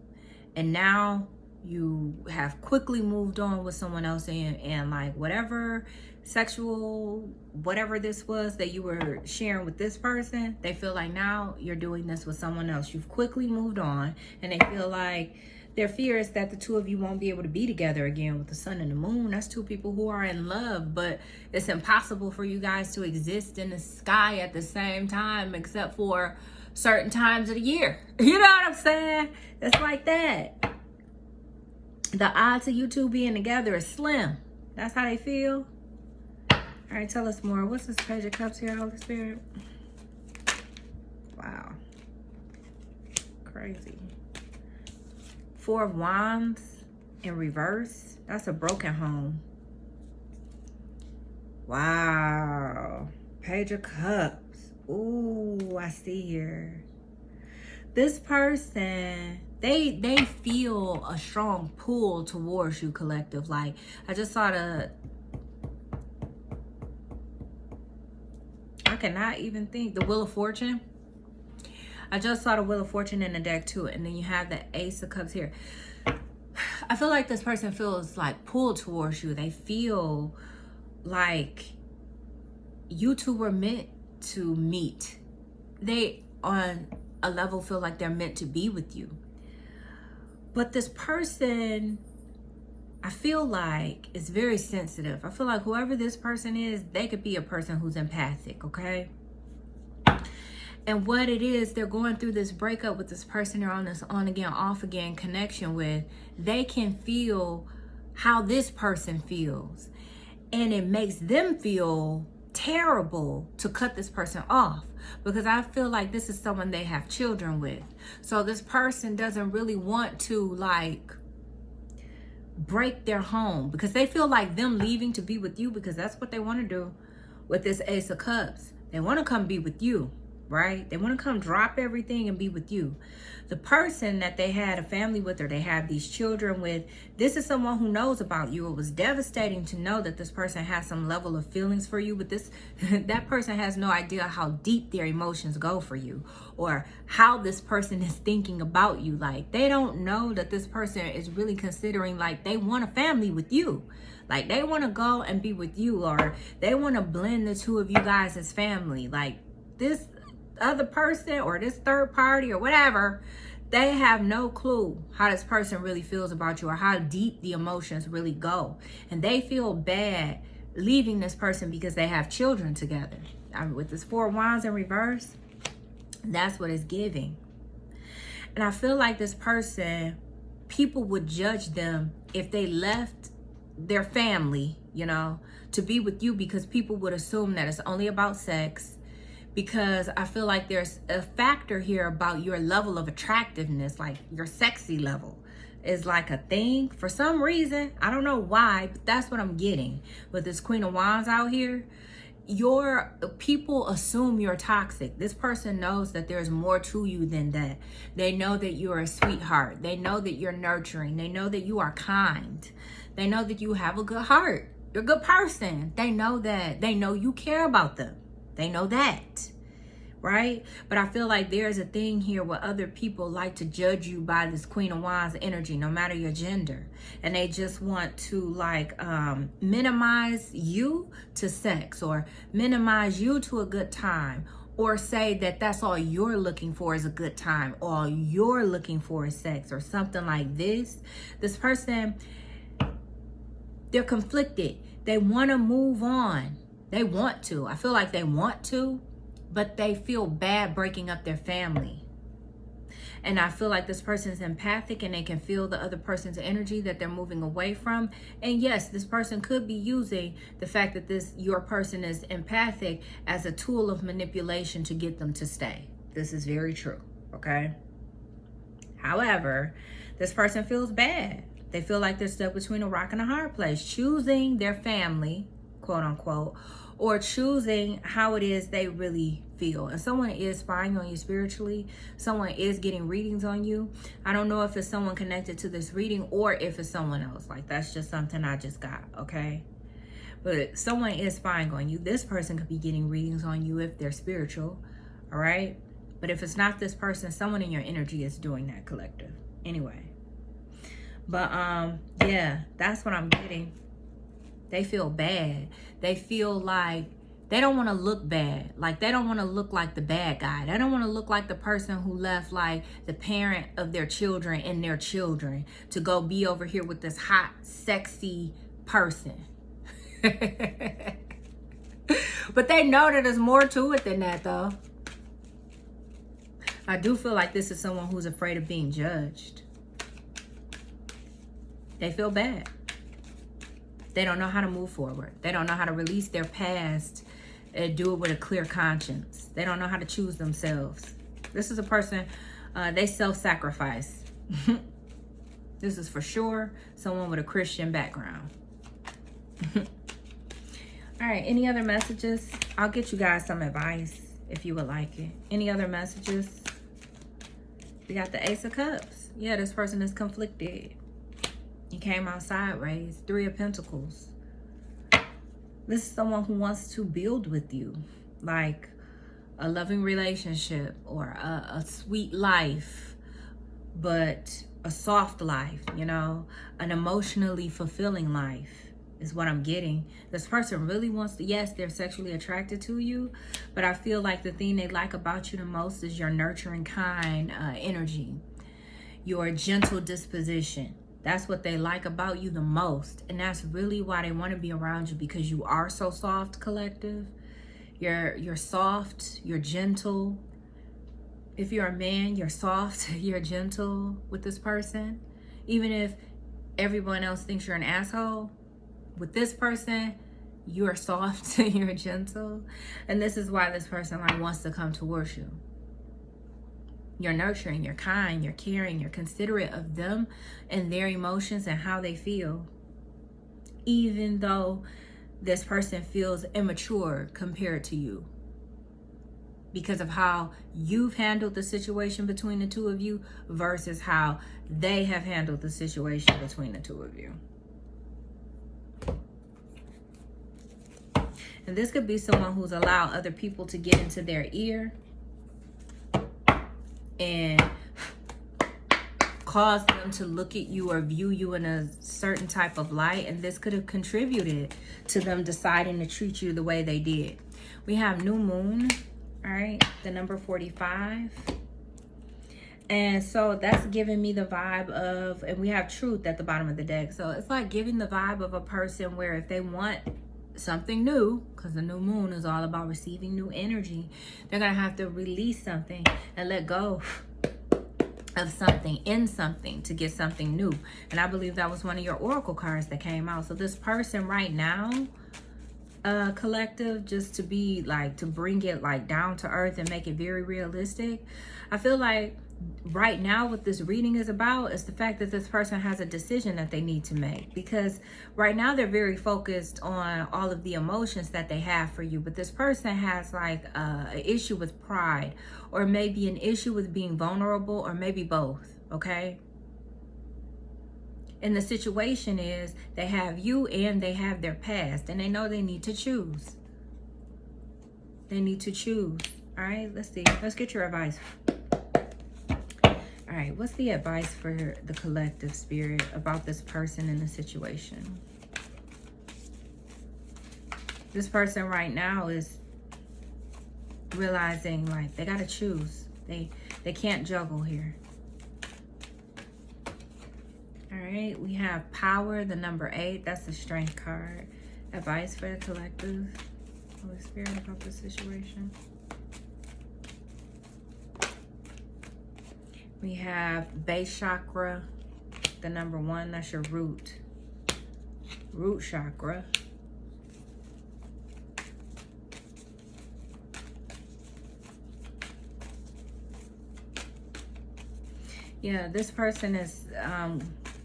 and now you have quickly moved on with someone else, and like whatever sexual, whatever this was that you were sharing with this person, they feel like now you're doing this with someone else. You've quickly moved on, and they feel like their fear is that the two of you won't be able to be together again with the sun and the moon. That's 2 people who are in love, but it's impossible for you guys to exist in the sky at the same time, except for certain times of the year. You know what I'm saying? It's like that. The odds of you two being together is slim. That's how they feel. All right, tell us more. What's this Page of Cups here, Holy Spirit? Wow. Crazy. 4 of Wands in reverse. That's a broken home. Wow. Page of Cups. Ooh, I see here. This person, they feel a strong pull towards you, collective. Like, I just saw I cannot even think, the Wheel of Fortune. I just saw the Wheel of Fortune in the deck too, and then you have the Ace of Cups here. I feel like this person feels like pulled towards you. They feel like you two were meant to meet. They, on a level, feel like they're meant to be with you. But this person, I feel like, is very sensitive. I feel like whoever this person is, they could be a person who's empathic, okay? And what it is, they're going through this breakup with this person they're on this on again, off again connection with. They can feel how this person feels. And it makes them feel terrible to cut this person off, because I feel like this is someone they have children with. So this person doesn't really want to like break their home, because they feel like them leaving to be with you, because that's what they want to do with this Ace of Cups. They want to come be with you, right? They want to come drop everything and be with you. The person that they had a family with, or they have these children with, this is someone who knows about you. It was devastating to know that this person has some level of feelings for you, but that person has no idea how deep their emotions go for you, or how this person is thinking about you. Like, they don't know that this person is really considering, like, they want a family with you. Like, they want to go and be with you, or they want to blend the two of you guys as family. Like, this other person or this third party or whatever, they have no clue how this person really feels about you, or how deep the emotions really go. And they feel bad leaving this person because they have children together. With this 4 of Wands in reverse, that's what it's giving. And I feel like this person, people would judge them if they left their family, you know, to be with you, because people would assume that it's only about sex. Because I feel like there's a factor here about your level of attractiveness, like your sexy level is like a thing for some reason. I don't know why, but that's what I'm getting with this Queen of Wands out here. Your people assume you're toxic. This person knows that there's more to you than that. They know that you're a sweetheart. They know that you're nurturing. They know that you are kind. They know that you have a good heart. You're a good person. They know that. They know you care about them. They know that, right? But I feel like there's a thing here where other people like to judge you by this Queen of Wands energy, no matter your gender. And they just want to like minimize you to sex, or minimize you to a good time, or say that that's all you're looking for is a good time, all you're looking for is sex, or something like this. This person, they're conflicted. They want to move on. They want to. I feel like they want to, but they feel bad breaking up their family. And I feel like this person is empathic and they can feel the other person's energy that they're moving away from. And yes, this person could be using the fact that your person is empathic as a tool of manipulation to get them to stay. This is very true, okay? However, this person feels bad. They feel like they're stuck between a rock and a hard place, choosing their family, quote unquote, or choosing how it is they really feel. And someone is spying on you spiritually. Someone is getting readings on you. I don't know if it's someone connected to this reading or if it's someone else. Like, that's just something I just got, okay? But someone is spying on you. This person could be getting readings on you if they're spiritual, all right? But if it's not this person, someone in your energy is doing that, collective. Anyway. But yeah, that's what I'm getting. They feel bad. They feel like they don't want to look bad. Like, they don't want to look like the bad guy. They don't want to look like the person who left like the parent of their children and their children to go be over here with this hot, sexy person. But they know that there's more to it than that, though. I do feel like this is someone who's afraid of being judged. They feel bad. They don't know how to move forward. They don't know how to release their past and do it with a clear conscience. They don't know how to choose themselves. This is a person, they self-sacrifice. This is for sure someone with a Christian background. All right, any other messages? I'll get you guys some advice if you would like it. Any other messages? We got the Ace of Cups. Yeah, this person is conflicted. You came out sideways. 3 of Pentacles. This is someone who wants to build with you, like a loving relationship or a sweet life, but a soft life, you know, an emotionally fulfilling life is what I'm getting. This person really wants to, yes, they're sexually attracted to you, but I feel like the thing they like about you the most is your nurturing, kind energy, your gentle disposition. That's what they like about you the most. And that's really why they want to be around you, because you are so soft, collective. You're soft, you're gentle. If you're a man, you're soft, you're gentle with this person. Even if everyone else thinks you're an asshole, with this person, you're soft, you're gentle. And this is why this person like wants to come towards you. You're nurturing, you're kind, you're caring, you're considerate of them and their emotions and how they feel. Even though this person feels immature compared to you, because of how you've handled the situation between the two of you versus how they have handled the situation between the two of you. And this could be someone who's allowed other people to get into their ear and cause them to look at you or view you in a certain type of light. And this could have contributed to them deciding to treat you the way they did. We have new moon, all right, the number 45. And so that's giving me the vibe of, and we have truth at the bottom of the deck. So it's like giving the vibe of a person where if they want something new, because the new moon is all about receiving new energy, they're gonna have to release something and let go of something in something to get something new. And I believe that was one of your oracle cards that came out. So this person right now, collective, just to be like, to bring it like down to earth and make it very realistic, I feel like right now what this reading is about is the fact that this person has a decision that they need to make, because right now they're very focused on all of the emotions that they have for you, but this person has like an issue with pride, or maybe an issue with being vulnerable, or maybe both, okay? And the situation is they have you and they have their past, and they know they need to choose. They need to choose. All right, let's see. Let's get your advice. All right, what's the advice for the collective, Spirit, about this person in the situation? This person right now is realizing, like, they got to choose. They can't juggle here. All right, we have power, the number 8. That's the strength card. Advice for the collective, Holy Spirit, about the situation. We have base chakra, the number 1. That's your root chakra. Yeah, this person is,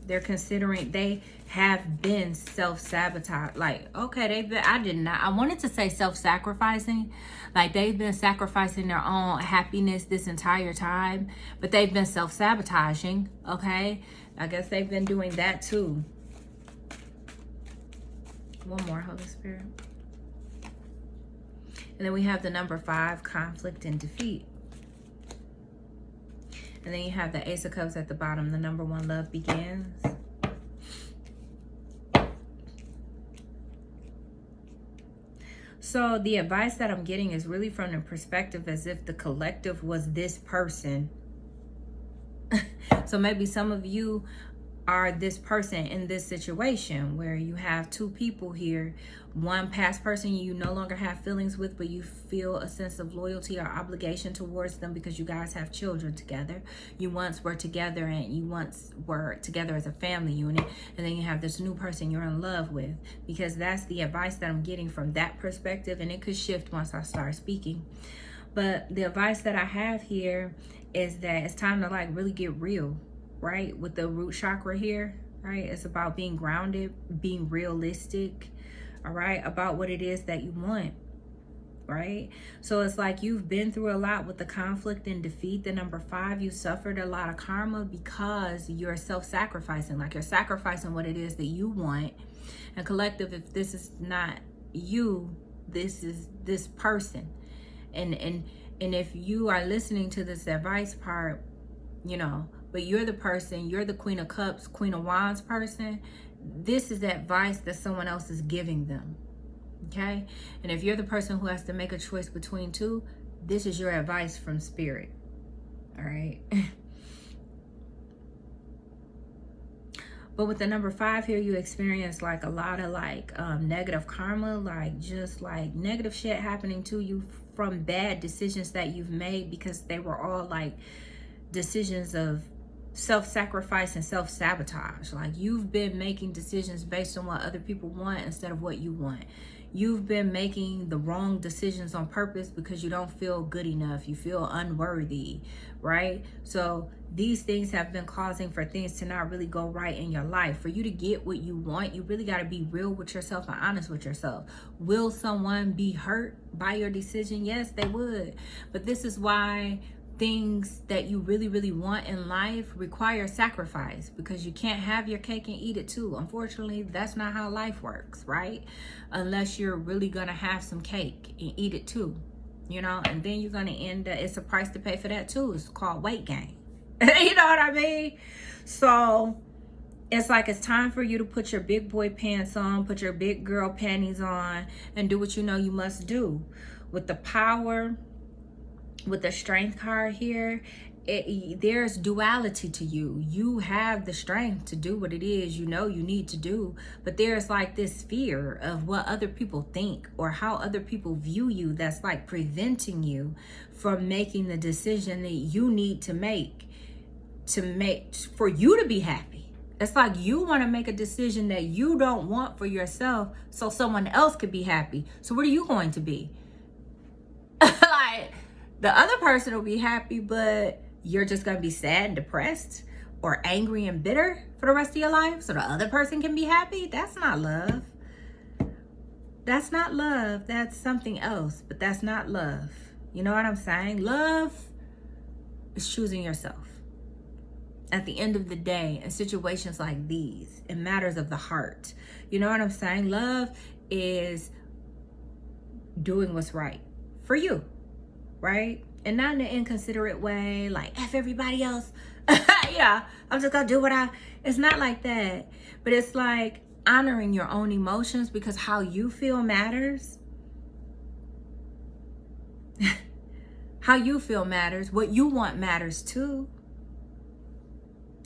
they're considering, they have been self-sabotage. Like, okay, I wanted to say self-sacrificing. Like, they've been sacrificing their own happiness this entire time, but they've been self-sabotaging, okay? I guess they've been doing that too. One more, Holy Spirit. And then we have the number 5, conflict and defeat. And then you have the Ace of Cups at the bottom, the number 1, love begins. So the advice that I'm getting is really from the perspective as if the collective was this person. So maybe some of you are this person in this situation where you have 2 people here. One past person you no longer have feelings with, but you feel a sense of loyalty or obligation towards them because you guys have children together. You once were together and you once were together as a family unit. And then you have this new person you're in love with, because that's the advice that I'm getting from that perspective. And it could shift once I start speaking. But the advice that I have here is that it's time to, like, really get real. Right, with the root chakra here, right? It's about being grounded, being realistic, all right, about what it is that you want, right? So it's like you've been through a lot with the conflict and defeat. The number 5, you suffered a lot of karma because you're self-sacrificing, like you're sacrificing what it is that you want. And collective, if this is not you, this is this person. And if you are listening to this advice part, you know, but you're the person, you're the Queen of Cups, Queen of Wands person, this is advice that someone else is giving them, okay? And if you're the person who has to make a choice between 2, this is your advice from Spirit, all right? But with the number 5 here, you experience like a lot of like negative karma, like just like negative shit happening to you from bad decisions that you've made, because they were all like decisions of self-sacrifice and self-sabotage. Like, you've been making decisions based on what other people want instead of what you want. You've been making the wrong decisions on purpose because you don't feel good enough. You feel unworthy, right? So these things have been causing for things to not really go right in your life. For you to get what you want, you really got to be real with yourself and honest with yourself. Will someone be hurt by your decision? Yes, they would. But this is why things that you really, really want in life require sacrifice, because you can't have your cake and eat it too. Unfortunately, that's not how life works, right? Unless you're really gonna have some cake and eat it too, you know, and then you're gonna end up, it's a price to pay for that too. It's called weight gain. You know what I mean? So it's like it's time for you to put your big boy pants on, put your big girl panties on, and do what you know you must do. With the power, with the strength card here, there's duality to you. You have the strength to do what it is you know you need to do, but there's like this fear of what other people think or how other people view you that's like preventing you from making the decision that you need to make for you to be happy. It's like you want to make a decision that you don't want for yourself so someone else could be happy. So what are you going to be? Like, the other person will be happy, but you're just going to be sad and depressed or angry and bitter for the rest of your life so the other person can be happy? That's not love. That's not love. That's something else, but that's not love. You know what I'm saying? Love is choosing yourself. At the end of the day, in situations like these, in matters of the heart, you know what I'm saying? Love is doing what's right for you, right? And not in an inconsiderate way, like F everybody else. Yeah, I'm just gonna do it's not like that. But it's like honoring your own emotions, because how you feel matters. How you feel matters. What you want matters too.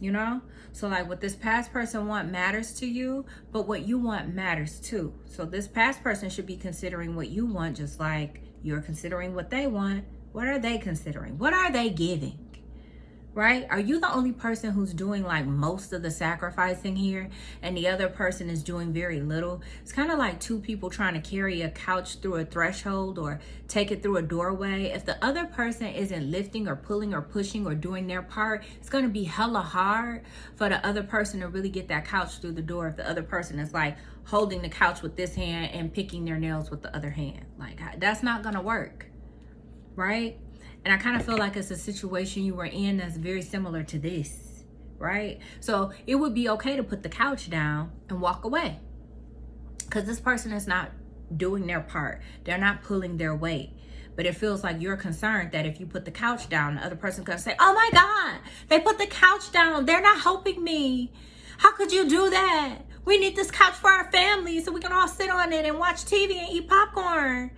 You know? So like what this past person want matters to you, but what you want matters too. So this past person should be considering what you want, just like you're considering what they want. What are they considering? What are they giving? Right? Are you the only person who's doing like most of the sacrificing here and the other person is doing very little? It's kind of like two people trying to carry a couch through a threshold or take it through a doorway. If the other person isn't lifting or pulling or pushing or doing their part, it's going to be hella hard for the other person to really get that couch through the door if the other person is like holding the couch with this hand and picking their nails with the other hand. Like, that's not going to work. Right? And I kind of feel like it's a situation you were in that's very similar to this, right? So it would be okay to put the couch down and walk away, because this person is not doing their part. They're not pulling their weight. But it feels like you're concerned that if you put the couch down, the other person's going to say, oh my God, they put the couch down. They're not helping me. How could you do that? We need this couch for our family so we can all sit on it and watch TV and eat popcorn.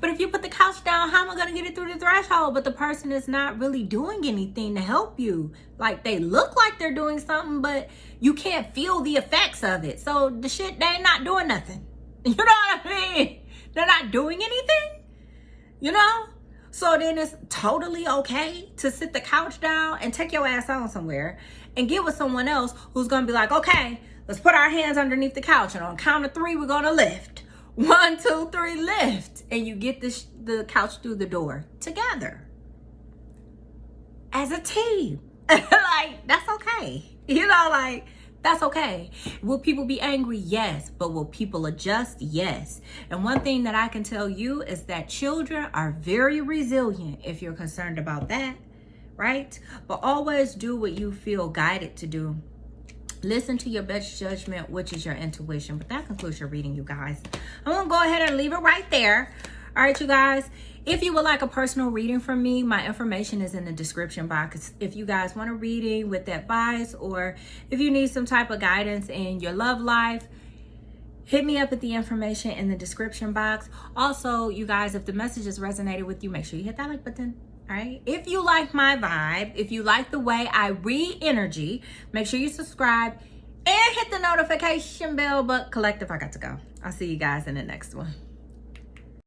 But if you put the couch down, how am I going to get it through the threshold? But the person is not really doing anything to help you. Like, they look like they're doing something, but you can't feel the effects of it. So the shit, they ain't not doing nothing. You know what I mean? They're not doing anything, you know? So then it's totally okay to sit the couch down and take your ass on somewhere and get with someone else who's going to be like, okay, let's put our hands underneath the couch. And on count of 3, we're going to lift. 1, 2, 3, lift. And you get the couch through the door together. As a team. Like, that's okay. You know, like, that's okay. Will people be angry? Yes. But will people adjust? Yes. And one thing that I can tell you is that children are very resilient if you're concerned about that, right? But always do what you feel guided to do. Listen to your best judgment, which is your intuition. But that concludes your reading, you guys. I'm going to go ahead and leave it right there. All right, you guys. If you would like a personal reading from me, my information is in the description box. If you guys want a reading with advice, or if you need some type of guidance in your love life, hit me up at the information in the description box. Also, you guys, if the message has resonated with you, make sure you hit that like button. All right. If you like my vibe, if you like the way I read energy, make sure you subscribe and hit the notification bell. But collective, I got to go. I'll see you guys in the next one.